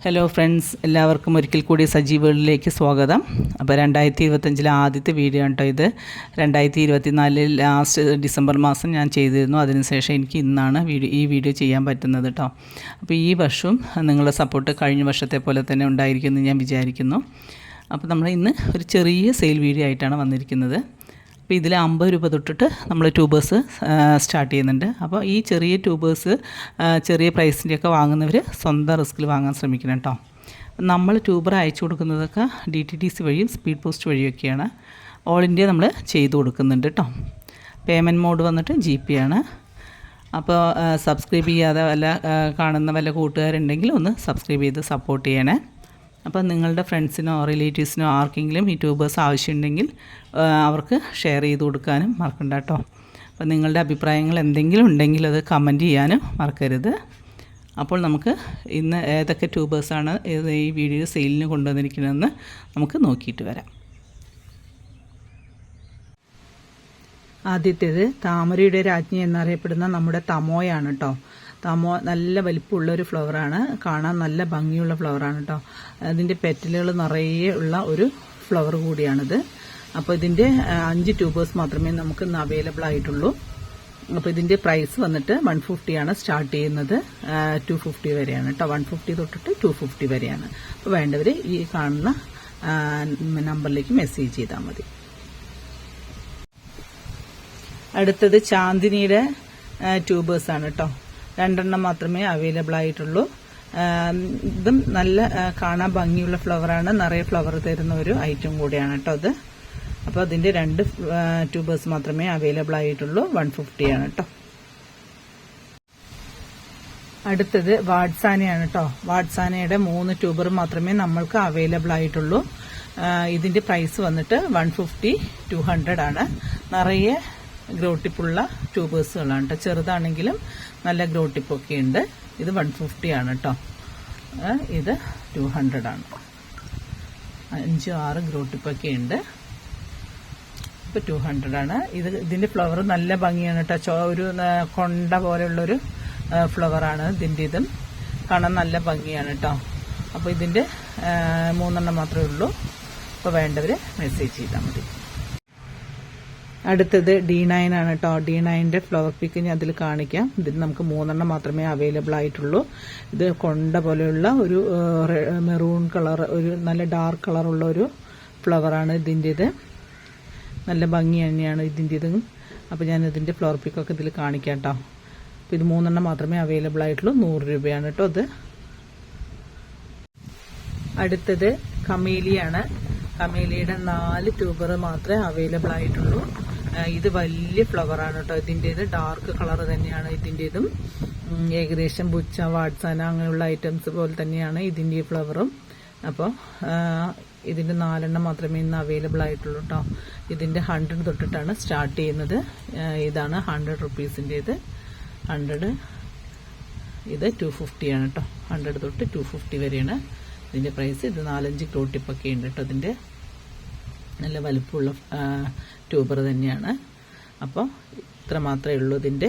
Hello friends, എല്ലാവർക്കും ഒരിക്കൽ കൂടി സജീവകളിലേക്ക് സ്വാഗതം. അപ്പോൾ 2025 ആദ്യത്തെ വീഡിയോ ആണ് കേട്ടോ ഇത്. 2024 ലാസ്റ്റ് ഡിസംബർ മാസം ഞാൻ ചെയ്തിരുന്നു. അതിനുശേഷം എനിക്ക് ഇന്നാണ് ഈ വീഡിയോ ചെയ്യാൻ പറ്റുന്നത് കേട്ടോ. അപ്പോൾ ഈ വർഷവും നിങ്ങളുടെ സപ്പോർട്ട് കഴിഞ്ഞ വർഷത്തെ പോലെ തന്നെ ഉണ്ടായിരിക്കുമെന്ന് ഞാൻ വിചാരിക്കുന്നു. അപ്പോൾ നമ്മൾ ഇന്ന് ഒരു ചെറിയ സെയിൽ വീഡിയോ ആയിട്ടാണ് വന്നിരിക്കുന്നത്. അപ്പോൾ ഇതിൽ 50 രൂപ തൊട്ടിട്ട് നമ്മൾ ട്യൂബേഴ്സ് സ്റ്റാർട്ട് ചെയ്യുന്നുണ്ട്. അപ്പോൾ ഈ ചെറിയ ട്യൂബേഴ്സ് ചെറിയ പ്രൈസിൻ്റെയൊക്കെ വാങ്ങുന്നവർ സ്വന്തം റിസ്കിൽ വാങ്ങാൻ ശ്രമിക്കണം കേട്ടോ. നമ്മൾ ട്യൂബർ അയച്ചു കൊടുക്കുന്നതൊക്കെ DTDC വഴിയും സ്പീഡ് പോസ്റ്റ് വഴിയൊക്കെയാണ്. ഓൾ ഇന്ത്യ നമ്മൾ ചെയ്തു കൊടുക്കുന്നുണ്ട് കേട്ടോ. പേയ്മെൻറ്റ് മോഡ് വന്നിട്ട് GP ആണ്. അപ്പോൾ സബ്സ്ക്രൈബ് ചെയ്യാതെ കാണുന്ന വല്ല കൂട്ടുകാരുണ്ടെങ്കിൽ ഒന്ന് സബ്സ്ക്രൈബ് ചെയ്ത് സപ്പോർട്ട് ചെയ്യണേ. അപ്പോൾ നിങ്ങളുടെ ഫ്രണ്ട്സിനോ റിലേറ്റീവ്സിനോ ആർക്കെങ്കിലും ഈ ട്യൂബേഴ്സ് ആവശ്യമുണ്ടെങ്കിൽ അവർക്ക് ഷെയർ ചെയ്ത് കൊടുക്കാനും മറക്കണ്ട കേട്ടോ. അപ്പോൾ നിങ്ങളുടെ അഭിപ്രായങ്ങൾ എന്തെങ്കിലും ഉണ്ടെങ്കിൽ അത് കമൻറ്റ് ചെയ്യാനും മറക്കരുത്. അപ്പോൾ നമുക്ക് ഇന്ന് ഏതൊക്കെ ട്യൂബേഴ്സാണ് ഈ വീഡിയോ സെയിലിന് കൊണ്ടുവന്നിരിക്കുന്നതെന്ന് നമുക്ക് നോക്കിയിട്ട് വരാം. ആദ്യത്തേത് താമരയുടെ രാജ്ഞി എന്നറിയപ്പെടുന്ന നമ്മുടെ തമോയാണ് കേട്ടോ. തമോ നല്ല വലിപ്പമുള്ളൊരു ഫ്ലവറാണ്, കാണാൻ നല്ല ഭംഗിയുള്ള ഫ്ലവറാണ് കേട്ടോ. അതിൻ്റെ പെറ്റലുകൾ നിറയെ ഉള്ള ഒരു ഫ്ലവർ കൂടിയാണിത്. അപ്പോൾ ഇതിൻ്റെ 5 ട്യൂബേഴ്സ് മാത്രമേ നമുക്ക് ഇന്ന് അവൈലബിൾ ആയിട്ടുള്ളൂ. അപ്പോൾ ഇതിൻ്റെ പ്രൈസ് വന്നിട്ട് 150 ആണ് സ്റ്റാർട്ട് ചെയ്യുന്നത്. 250 വരെയാണ് കേട്ടോ. 150 തൊട്ടിട്ട് 250 വരെയാണ്. അപ്പോൾ വേണ്ടവർ ഈ കാണുന്ന നമ്പറിലേക്ക് മെസ്സേജ് ചെയ്താൽ മതി. അടുത്തത് ചാന്ദിനിയുടെ ട്യൂബേഴ്സാണ് കേട്ടോ. 2 എണ്ണം മാത്രമേ അവൈലബിൾ ആയിട്ടുള്ളൂ. ഇതും നല്ല കാണാൻ ഭംഗിയുള്ള ഫ്ലവറാണ്, നിറയെ ഫ്ലവർ തരുന്ന ഒരു ഐറ്റം കൂടിയാണ് കേട്ടോ ഇത്. അപ്പോൾ അതിൻ്റെ 2 ട്യൂബേഴ്സ് മാത്രമേ അവൈലബിൾ ആയിട്ടുള്ളൂ. 150 ആണ് കേട്ടോ. അടുത്തത് വാട്സാനയാണ് കേട്ടോ. വാട്സാനയുടെ 3 ട്യൂബർ മാത്രമേ നമ്മൾക്ക് അവൈലബിൾ ആയിട്ടുള്ളൂ. ഇതിൻ്റെ പ്രൈസ് വന്നിട്ട് 150, 200 ആണ്. നിറയെ ഗ്രോട്ടിപ്പുള്ള ട്യൂബേഴ്സുകളാണ് കേട്ടോ. ചെറുതാണെങ്കിലും നല്ല ഗ്രോട്ടിപ്പൊക്കെ ഉണ്ട്. ഇത് 150 ആണ് കേട്ടോ. ഇത് 200 ആണ്. 5-6 ഗ്രോട്ടിപ്പൊക്കെ ഉണ്ട്. ഇപ്പോൾ 200 ആണ്. ഇതിൻ്റെ ഫ്ലവർ നല്ല ഭംഗിയാണ് കേട്ടോ. ഒരു കൊണ്ട പോലെയുള്ളൊരു ഫ്ലവറാണ് ഇതിൻ്റെ. ഇതും കാണാൻ നല്ല ഭംഗിയാണ് കേട്ടോ. അപ്പോൾ ഇതിൻ്റെ 3 എണ്ണം മാത്രമേ ഉള്ളൂ. അപ്പോൾ വേണ്ടവർ മെസ്സേജ് ചെയ്താൽ മതി. അടുത്തത് D9 ആണ് കേട്ടോ. D9ന്റെ ഫ്ലവർ പിക്ക് ഞാൻ അതിൽ കാണിക്കാം. ഇതിൽ നമുക്ക് 3 എണ്ണം മാത്രമേ അവൈലബിൾ ആയിട്ടുള്ളൂ. ഇത് കൊണ്ട പോലെയുള്ള ഒരു മെറൂൺ കളർ, ഒരു നല്ല ഡാർക്ക് കളറുള്ള ഒരു ഫ്ലവറാണ് ഇതിൻ്റേത്. നല്ല ഭംഗി തന്നെയാണ് ഇതിൻ്റേതും. അപ്പോൾ ഞാൻ ഇതിൻ്റെ ഫ്ലവർ പിക്കൊക്കെ ഇതിൽ കാണിക്കാം കേട്ടോ. അപ്പോൾ ഇത് 3 എണ്ണം മാത്രമേ അവൈലബിൾ ആയിട്ടുള്ളൂ. 100 രൂപയാണ് കേട്ടോ ഇത്. അടുത്തത് കമേലിയാണ്. കമേലിയുടെ 4 ട്യൂബർ മാത്രമേ അവൈലബിൾ ആയിട്ടുള്ളൂ. ഇത് വലിയ ഫ്ലവറാണ് കേട്ടോ. ഇതിൻ്റേത് ഡാർക്ക് കളർ തന്നെയാണ് ഇതിൻ്റേതും. ഏകദേശം ബുച്ച, വാട്സാന അങ്ങനെയുള്ള ഐറ്റംസ് പോലെ തന്നെയാണ് ഇതിൻ്റെ ഫ്ലവറും. അപ്പോൾ ഇതിൻ്റെ 4 എണ്ണം മാത്രമേ ഇന്ന് അവൈലബിൾ ആയിട്ടുള്ളൂ കേട്ടോ. ഇതിൻ്റെ 100 തൊട്ടിട്ടാണ് സ്റ്റാർട്ട് ചെയ്യുന്നത്. ഇതാണ് 100 റുപ്പീസിൻ്റേത്. 100, ഇത് 250 ആണ് കേട്ടോ. 100 തൊട്ട് 250 വരെയാണ് ഇതിൻ്റെ പ്രൈസ്. ഇത് 4-5 ഗ്രോട്ടിപ്പൊക്കെ ഉണ്ട് കേട്ടോ. ഇതിൻ്റെ നല്ല വലുപ്പമുള്ള ട്യൂബർ തന്നെയാണ്. അപ്പോൾ ഇത്ര മാത്രമേ ഉള്ളൂ ഇതിൻ്റെ.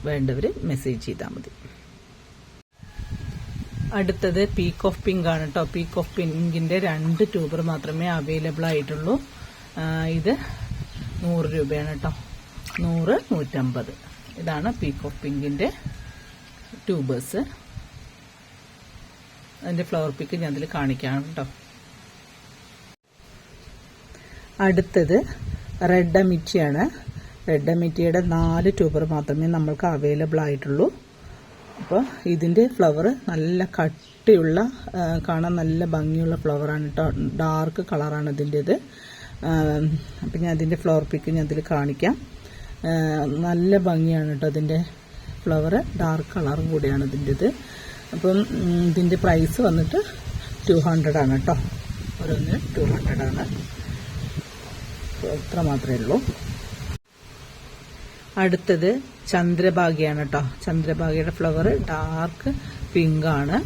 വേണ്ടവർ മെസ്സേജ് ചെയ്താൽ മതി. അടുത്തത് പീക്ക് ഓഫ് പിങ്ക് ആണ് കേട്ടോ. പീക്ക് ഓഫ് പിങ്കിൻ്റെ 2 ട്യൂബർ മാത്രമേ അവൈലബിൾ ആയിട്ടുള്ളൂ. ഇത് 100 രൂപയാണ് കേട്ടോ. 100, 150. ഇതാണ് പീക്ക് ഓഫ് പിങ്കിൻ്റെ ട്യൂബേഴ്സ്. അതിൻ്റെ ഫ്ലവർ പിക്ക് ഞാൻ അതിൽ കാണിക്കാം കേട്ടോ. അടുത്തത് റെഡ് അമിറ്റിയാണ്. റെഡ് അമിറ്റിയുടെ 4 ട്യൂബർ മാത്രമേ നമ്മൾക്ക് അവൈലബിൾ ആയിട്ടുള്ളൂ. അപ്പോൾ ഇതിൻ്റെ ഫ്ലവർ നല്ല കട്ടിയുള്ള, കാണാൻ നല്ല ഭംഗിയുള്ള ഫ്ലവറാണ് കേട്ടോ. ഡാർക്ക് കളറാണ് ഇതിൻ്റേത്. അപ്പം ഞാൻ അതിൻ്റെ ഫ്ലവർ പിക്ക് ഞാൻ അതിൽ കാണിക്കാം. നല്ല ഭംഗിയാണ് കേട്ടോ ഇതിൻ്റെ ഫ്ലവർ. ഡാർക്ക് കളറും കൂടിയാണ് ഇതിൻ്റേത്. അപ്പം ഇതിൻ്റെ പ്രൈസ് വന്നിട്ട് 200 ആണ് കേട്ടോ. ഓരോന്ന് 200 ആണ്. ഇത്ര മാത്രമേ ഉള്ളൂ. അടുത്തത് ചന്ദ്രഭാഗയാണ് കേട്ടോ. ചന്ദ്രഭാഗയുടെ ഫ്ലവർ ഡാർക്ക് പിങ്ക് ആണ്.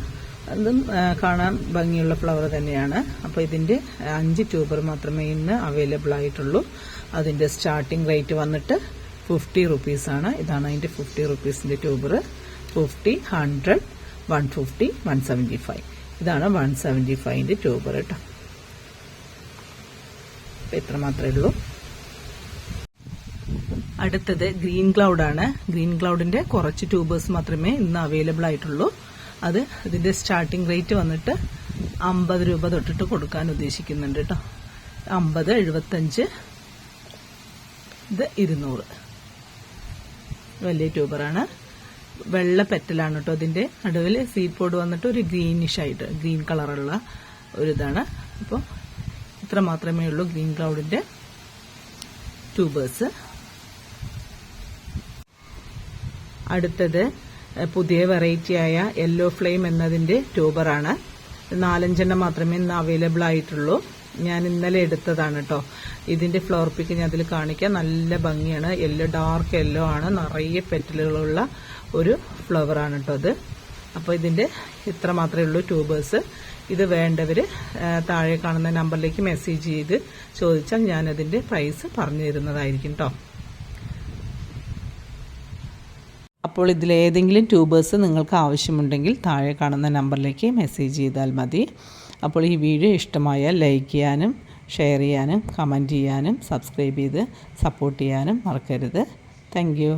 അതും കാണാൻ ഭംഗിയുള്ള ഫ്ലവർ തന്നെയാണ്. അപ്പോൾ ഇതിൻ്റെ 5 ട്യൂബർ മാത്രമേ ഇന്ന് അവൈലബിൾ ആയിട്ടുള്ളൂ. അതിൻ്റെ സ്റ്റാർട്ടിംഗ് റേറ്റ് വന്നിട്ട് 50 റുപ്പീസാണ്. ഇതാണ് അതിൻ്റെ 50 റുപ്പീസിൻ്റെ ട്യൂബർ. 50, 100, 150, 175. ഇതാണ് 175ൻ്റെ ട്യൂബർ കേട്ടോ. അപ്പോൾ ഇത്ര മാത്രമേ ഉള്ളൂ. അടുത്തത് ഗ്രീൻ ക്ലൗഡാണ്. ഗ്രീൻ ക്ലൗഡിൻ്റെ കുറച്ച് ട്യൂബേഴ്സ് മാത്രമേ ഇന്ന് അവൈലബിൾ ആയിട്ടുള്ളൂ. ഇതിൻ്റെ സ്റ്റാർട്ടിംഗ് റേറ്റ് വന്നിട്ട് 50 രൂപ തൊട്ടിട്ട് കൊടുക്കാൻ ഉദ്ദേശിക്കുന്നുണ്ട് കേട്ടോ. 50, 75, ഇത് 200. വലിയ ട്യൂബറാണ്. വെള്ള പെറ്റലാണ് കേട്ടോ. അതിൻ്റെ നടുവിൽ സീഡ് പോഡ് വന്നിട്ട് ഒരു ഗ്രീനിഷ് ആയിട്ട് ഗ്രീൻ കളറുള്ള ഒരിതാണ്. അപ്പോൾ ഇത്ര മാത്രമേ ഉള്ളൂ ഗ്രീൻ ക്ലൗഡിൻ്റെ ട്യൂബേഴ്സ്. അടുത്തത് പുതിയ വെറൈറ്റിയായ യെല്ലോ ഫ്ലെയിം എന്നതിൻ്റെ ട്യൂബറാണ്. 4-5 മാത്രമേ ഇന്ന് അവൈലബിൾ ആയിട്ടുള്ളൂ. ഞാൻ ഇന്നലെ എടുത്തതാണ് കേട്ടോ. ഇതിൻ്റെ ഫ്ലവർ പിക്ക് ഞാൻ അതിൽ കാണിക്കാം. നല്ല ഭംഗിയാണ്. ഡാർക്ക് യെല്ലോ ആണ്. നിറയെ പെറ്റലുകളുള്ള ഒരു ഫ്ലവറാണ് കേട്ടോ അത്. അപ്പോൾ ഇതിൻ്റെ ഇത്ര മാത്രമേ ഉള്ളൂ ട്യൂബേഴ്സ്. ഇത് വേണ്ടവർ താഴെ കാണുന്ന നമ്പറിലേക്ക് മെസ്സേജ് ചെയ്ത് ചോദിച്ചാൽ ഞാനതിൻ്റെ പ്രൈസ് പറഞ്ഞു തരുന്നതായിരിക്കും കേട്ടോ. അപ്പോൾ ഇതിലേതെങ്കിലും ട്യൂബേഴ്സ് നിങ്ങൾക്ക് ആവശ്യമുണ്ടെങ്കിൽ താഴെ കാണുന്ന നമ്പറിലേക്ക് മെസ്സേജ് ചെയ്താൽ മതി. അപ്പോൾ ഈ വീഡിയോ ഇഷ്ടമായാൽ ലൈക്ക് ചെയ്യാനും ഷെയർ ചെയ്യാനും കമൻറ്റ് ചെയ്യാനും സബ്സ്ക്രൈബ് ചെയ്ത് സപ്പോർട്ട് ചെയ്യാനും മറക്കരുത്. Thank you.